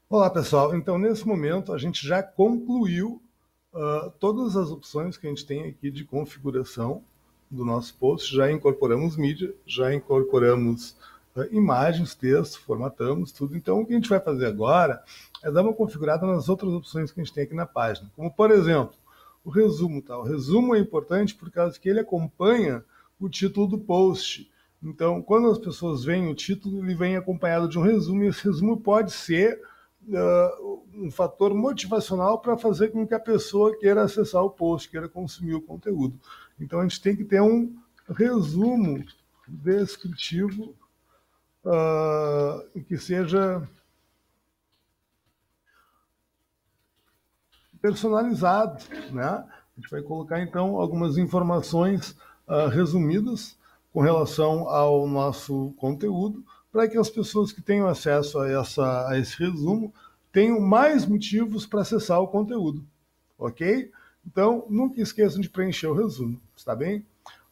Olá, pessoal. Então, nesse momento, a gente já concluiu todas as opções que a gente tem aqui de configuração do nosso post. Já incorporamos mídia, já incorporamos imagens, texto, formatamos tudo. Então, o que a gente vai fazer agora é dar uma configurada nas outras opções que a gente tem aqui na página. Como, por exemplo, o resumo. Tá? O resumo é importante por causa que ele acompanha o título do post. Então, quando as pessoas veem o título, ele vem acompanhado de um resumo, e esse resumo pode ser um fator motivacional para fazer com que a pessoa queira acessar o post, queira consumir o conteúdo. Então, a gente tem que ter um resumo descritivo que seja personalizado, né? A gente vai colocar, então, algumas informações resumidas com relação ao nosso conteúdo, para que as pessoas que tenham acesso a esse resumo tenham mais motivos para acessar o conteúdo, ok? Então, nunca esqueçam de preencher o resumo, está bem?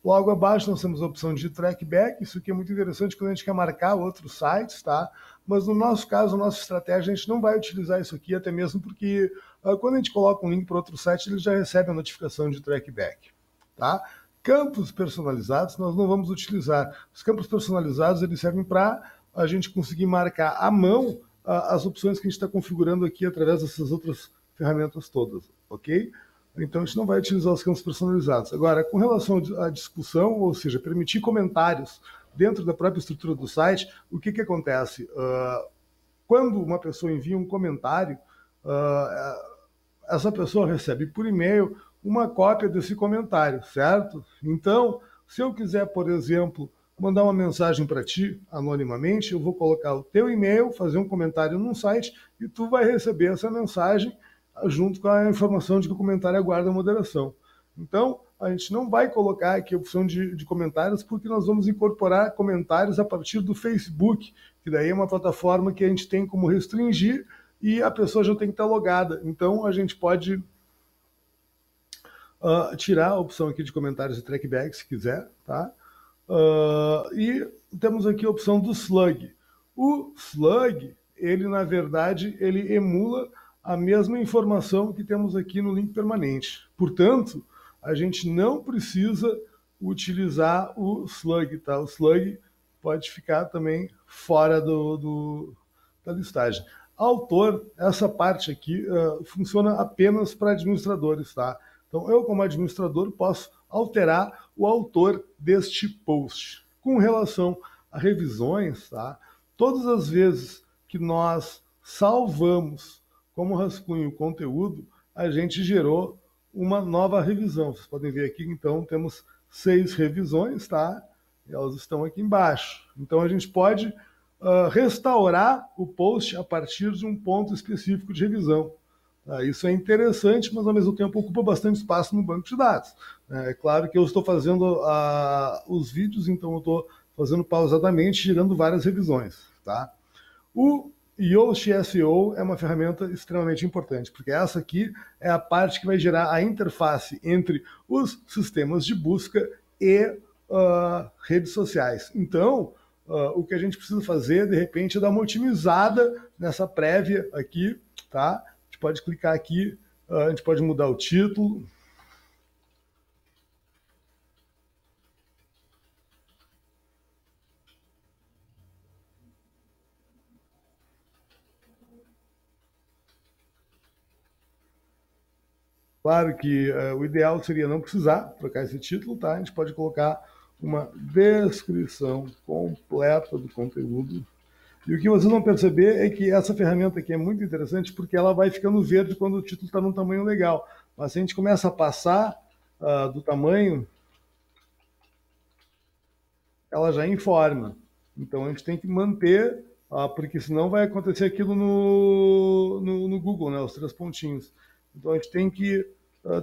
Logo abaixo nós temos a opção de trackback, isso aqui é muito interessante quando a gente quer marcar outros sites, tá? Mas no nosso caso, a nossa estratégia, a gente não vai utilizar isso aqui, até mesmo porque quando a gente coloca um link para outro site, ele já recebe a notificação de trackback, tá? Campos personalizados nós não vamos utilizar. Os campos personalizados, eles servem para a gente conseguir marcar à mão as opções que a gente está configurando aqui através dessas outras ferramentas todas, ok? Então, a gente não vai utilizar os campos personalizados. Agora, com relação à discussão, ou seja, permitir comentários dentro da própria estrutura do site, o que acontece? Quando uma pessoa envia um comentário, essa pessoa recebe por e-mail uma cópia desse comentário, certo? Então, se eu quiser, por exemplo, mandar uma mensagem para ti anonimamente, eu vou colocar o teu e-mail, fazer um comentário num site e tu vai receber essa mensagem junto com a informação de que o comentário aguarda moderação. Então, a gente não vai colocar aqui a opção de comentários, porque nós vamos incorporar comentários a partir do Facebook, que daí é uma plataforma que a gente tem como restringir e a pessoa já tem que estar logada. Então, a gente pode tirar a opção aqui de comentários e trackback, se quiser, tá? E temos aqui a opção do Slug. O Slug, ele na verdade, ele emula a mesma informação que temos aqui no link permanente. Portanto, a gente não precisa utilizar o Slug, tá? O Slug pode ficar também fora da listagem. Autor, essa parte aqui funciona apenas para administradores, tá? Então, eu, como administrador, posso alterar o autor deste post. Com relação a revisões, tá? Todas as vezes que nós salvamos como rascunho o conteúdo, a gente gerou uma nova revisão. Vocês podem ver aqui, então, temos 6 revisões, tá? E elas estão aqui embaixo. Então, a gente pode restaurar o post a partir de um ponto específico de revisão. Isso é interessante, mas ao mesmo tempo ocupa bastante espaço no banco de dados. É claro que eu estou fazendo os vídeos, então eu estou fazendo pausadamente, gerando várias revisões. Tá? O Yoast SEO é uma ferramenta extremamente importante, porque essa aqui é a parte que vai gerar a interface entre os sistemas de busca e redes sociais. Então, o que a gente precisa fazer, de repente, é dar uma otimizada nessa prévia aqui, tá? A gente pode clicar aqui, a gente pode mudar o título. Claro que o ideal seria não precisar trocar esse título, tá? A gente pode colocar uma descrição completa do conteúdo. E o que vocês vão perceber é que essa ferramenta aqui é muito interessante porque ela vai ficando verde quando o título está num tamanho legal. Mas se a gente começa a passar do tamanho, ela já informa. Então a gente tem que manter, porque senão vai acontecer aquilo no Google, né? Os 3 pontinhos. Então a gente tem que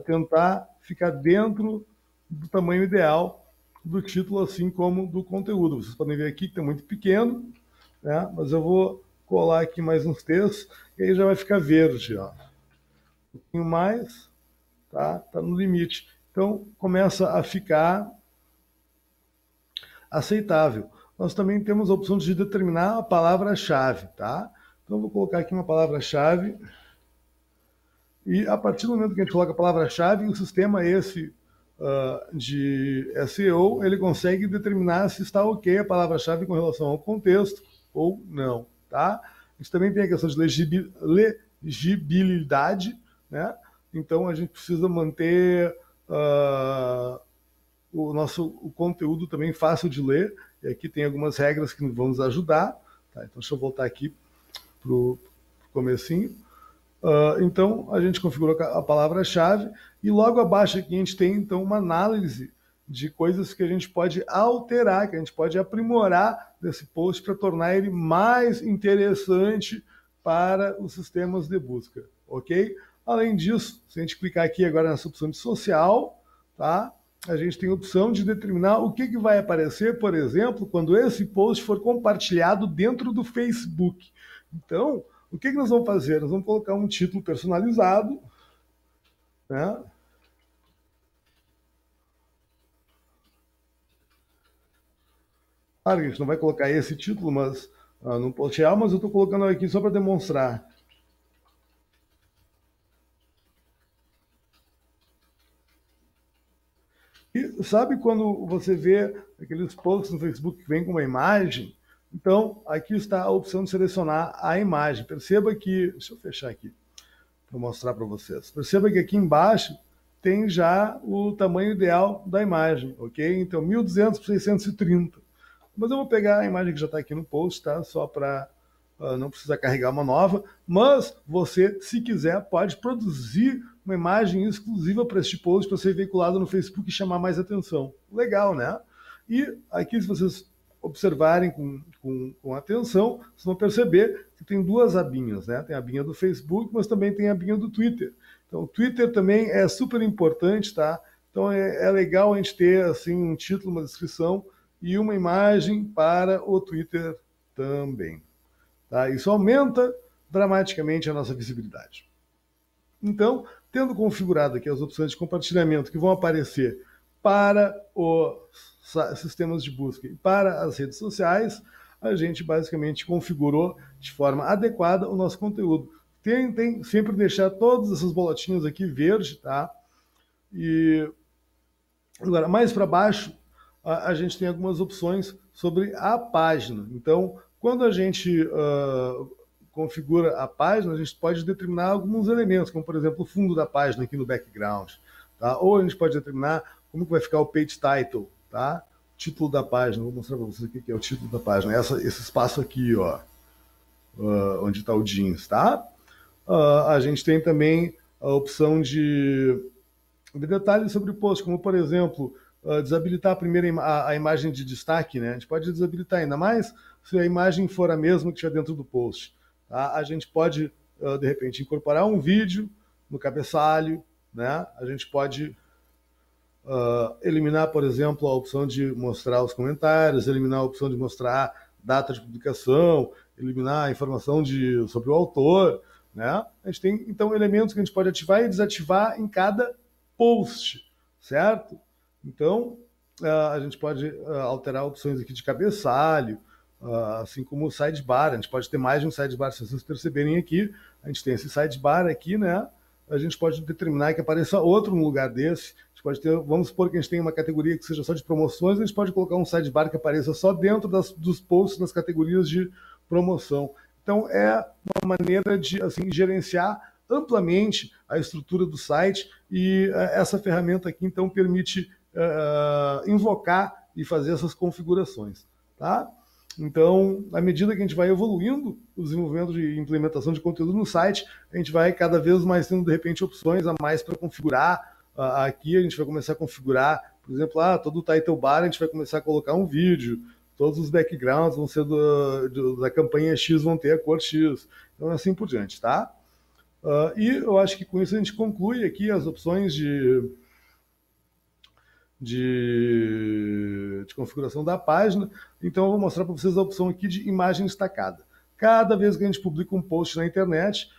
tentar ficar dentro do tamanho ideal do título, assim como do conteúdo. Vocês podem ver aqui que está muito pequeno, né? Mas eu vou colar aqui mais uns textos e aí já vai ficar verde, ó. Um pouquinho mais, tá? Tá no limite. Então começa a ficar aceitável. Nós também temos a opção de determinar a palavra-chave, tá? Então, vou colocar aqui uma palavra-chave. E a partir do momento que a gente coloca a palavra-chave, o sistema esse de SEO, ele consegue determinar se está ok a palavra-chave com relação ao contexto ou não, tá? A gente também tem a questão de legibilidade, né? Então, a gente precisa manter o conteúdo também fácil de ler, e aqui tem algumas regras que vão nos ajudar, tá? Então, deixa eu voltar aqui para o comecinho. Então, a gente configurou a palavra-chave e logo abaixo aqui a gente tem, então, uma análise de coisas que a gente pode alterar, que a gente pode aprimorar desse post para tornar ele mais interessante para os sistemas de busca, ok? Além disso, se a gente clicar aqui agora nessa opção de social, tá? A gente tem a opção de determinar o que vai aparecer, por exemplo, quando esse post for compartilhado dentro do Facebook. Então, o que nós vamos fazer? Nós vamos colocar um título personalizado, né? Claro que a gente não vai colocar esse título no post real, mas eu estou colocando aqui só para demonstrar. E sabe quando você vê aqueles posts no Facebook que vem com uma imagem? Então, aqui está a opção de selecionar a imagem. Perceba que... Deixa eu fechar aqui para mostrar para vocês. Perceba que aqui embaixo tem já o tamanho ideal da imagem, ok? Então, 1200 por 630. Mas eu vou pegar a imagem que já está aqui no post, tá? Só para não precisar carregar uma nova. Mas você, se quiser, pode produzir uma imagem exclusiva para este post para ser veiculado no Facebook e chamar mais atenção. Legal, né? E aqui, se vocês observarem com atenção, vocês vão perceber que tem duas abinhas, né? Tem a abinha do Facebook, mas também tem a abinha do Twitter. Então, o Twitter também é super importante, tá? Então, é legal a gente ter, assim, um título, uma descrição e uma imagem para o Twitter também. Tá? Isso aumenta dramaticamente a nossa visibilidade. Então, tendo configurado aqui as opções de compartilhamento que vão aparecer para os sistemas de busca e para as redes sociais, a gente basicamente configurou de forma adequada o nosso conteúdo. Tentem sempre deixar todas essas bolotinhas aqui verde, tá? E agora, mais para baixo, a gente tem algumas opções sobre a página. Então, quando a gente configura a página, a gente pode determinar alguns elementos, como, por exemplo, o fundo da página aqui no background. Tá? Ou a gente pode determinar como que vai ficar o page title, tá? Título da página. Vou mostrar para vocês o que é o título da página. Esse espaço aqui, ó, onde está o jeans, tá? A gente tem também a opção de detalhes sobre o post, como, por exemplo, desabilitar a imagem de destaque, né? A gente pode desabilitar ainda mais se a imagem for a mesma que estiver dentro do post. Tá? A gente pode, de repente, incorporar um vídeo no cabeçalho, né? A gente pode eliminar, por exemplo, a opção de mostrar os comentários, eliminar a opção de mostrar data de publicação, eliminar a informação sobre o autor, né? A gente tem, então, elementos que a gente pode ativar e desativar em cada post, certo? Então, a gente pode alterar opções aqui de cabeçalho, assim como o sidebar. A gente pode ter mais de um sidebar, se vocês perceberem aqui. A gente tem esse sidebar aqui, né? A gente pode determinar que apareça outro no lugar desse. A gente pode ter, vamos supor que a gente tem uma categoria que seja só de promoções, a gente pode colocar um sidebar que apareça só dentro dos posts das categorias de promoção. Então, é uma maneira de assim, gerenciar amplamente a estrutura do site e essa ferramenta aqui, então, permite invocar e fazer essas configurações. Tá? Então, à medida que a gente vai evoluindo o desenvolvimento de implementação de conteúdo no site, a gente vai cada vez mais tendo, de repente, opções a mais para configurar. Aqui a gente vai começar a configurar, por exemplo, todo o title bar a gente vai começar a colocar um vídeo, todos os backgrounds vão ser da campanha X, vão ter a cor X, então assim por diante, tá? E eu acho que com isso a gente conclui aqui as opções de configuração da página. Então eu vou mostrar para vocês a opção aqui de imagem destacada. Cada vez que a gente publica um post na internet,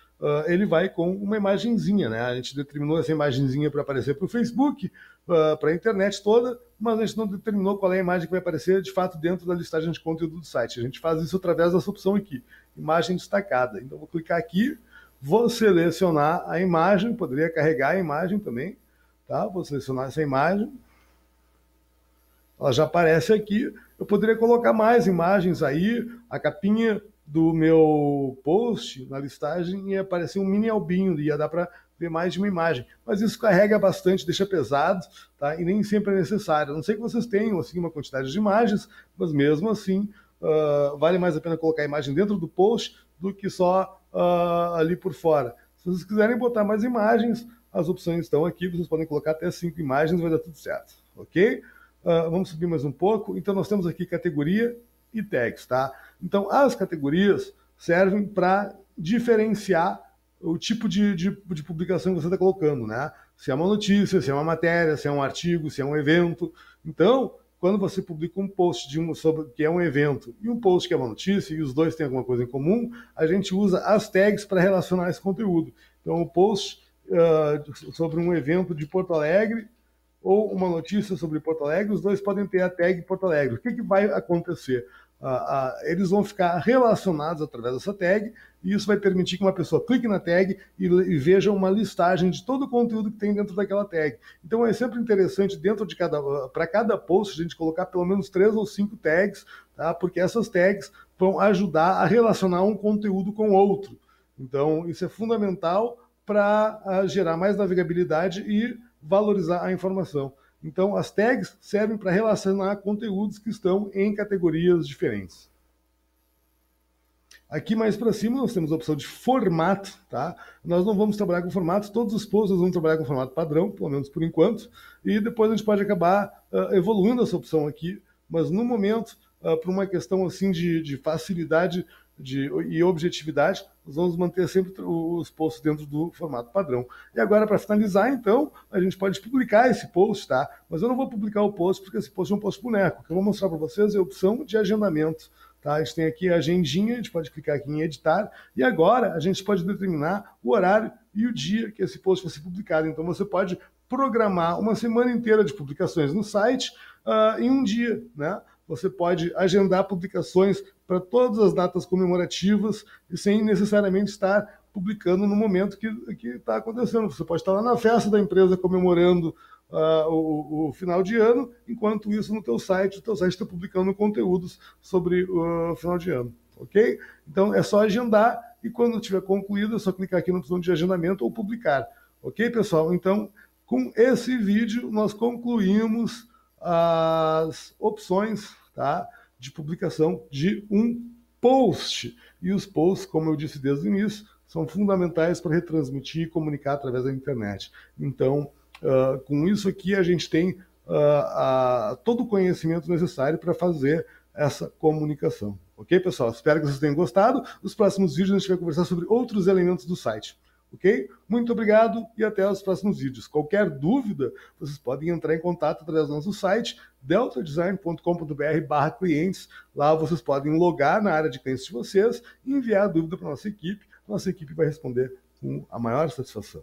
ele vai com uma imagenzinha, né? A gente determinou essa imagenzinha para aparecer para o Facebook, para a internet toda, mas a gente não determinou qual é a imagem que vai aparecer de fato dentro da listagem de conteúdo do site. A gente faz isso através dessa opção aqui, imagem destacada. Então vou clicar aqui, vou selecionar a imagem, poderia carregar a imagem também, tá? Vou selecionar essa imagem. Ela já aparece aqui. Eu poderia colocar mais imagens aí, a capinha do meu post na listagem ia aparecer um mini albinho, ia dar para ver mais de uma imagem. Mas isso carrega bastante, deixa pesado, tá? E nem sempre é necessário. A não sei que vocês tenham assim, uma quantidade de imagens, mas mesmo assim vale mais a pena colocar a imagem dentro do post do que só ali por fora. Se vocês quiserem botar mais imagens, as opções estão aqui, vocês podem colocar até 5 imagens, vai dar tudo certo, ok? Vamos subir mais um pouco. Então nós temos aqui categoria e tags, tá? Então as categorias servem para diferenciar o tipo de publicação que você está colocando, né? Se é uma notícia, se é uma matéria, se é um artigo, se é um evento. Então, quando você publica um post sobre que é um evento e um post que é uma notícia, e os dois têm alguma coisa em comum, a gente usa as tags para relacionar esse conteúdo. Então, o post sobre um evento de Porto Alegre ou uma notícia sobre Porto Alegre, os dois podem ter a tag Porto Alegre. O que vai acontecer? Eles vão ficar relacionados através dessa tag, e isso vai permitir que uma pessoa clique na tag e veja uma listagem de todo o conteúdo que tem dentro daquela tag. Então é sempre interessante, para cada post, a gente colocar pelo menos 3 ou 5 tags, tá? Porque essas tags vão ajudar a relacionar um conteúdo com outro. Então isso é fundamental para gerar mais navegabilidade e valorizar a informação. Então, as tags servem para relacionar conteúdos que estão em categorias diferentes. Aqui mais para cima nós temos a opção de formato, tá? Nós não vamos trabalhar com formato, todos os posts vamos trabalhar com formato padrão, pelo menos por enquanto, e depois a gente pode acabar evoluindo essa opção aqui, mas no momento, por uma questão assim de facilidade e objetividade, nós vamos manter sempre os posts dentro do formato padrão. E agora, para finalizar, então, a gente pode publicar esse post, tá? Mas eu não vou publicar o post porque esse post é um post boneco. O que eu vou mostrar para vocês é a opção de agendamento. Tá? A gente tem aqui a agendinha, a gente pode clicar aqui em editar, e agora a gente pode determinar o horário e o dia que esse post vai ser publicado. Então você pode programar uma semana inteira de publicações no site em um dia, né? Você pode agendar publicações para todas as datas comemorativas e sem necessariamente estar publicando no momento que está acontecendo. Você pode estar lá na festa da empresa comemorando o final de ano, enquanto isso no teu site, o teu site está publicando conteúdos sobre o final de ano, ok? Então é só agendar e quando tiver concluído é só clicar aqui no botão de agendamento ou publicar, ok, pessoal? Então, com esse vídeo nós concluímos as opções, tá, de publicação de um post. E os posts, como eu disse desde o início, são fundamentais para retransmitir e comunicar através da internet. Então, com isso aqui a gente tem todo o conhecimento necessário para fazer essa comunicação. Ok, pessoal? Espero que vocês tenham gostado. Nos próximos vídeos a gente vai conversar sobre outros elementos do site. Ok? Muito obrigado e até os próximos vídeos. Qualquer dúvida, vocês podem entrar em contato através do nosso site, deltadesign.com.br/clientes. Lá vocês podem logar na área de clientes de vocês e enviar a dúvida para a nossa equipe. Nossa equipe vai responder com a maior satisfação.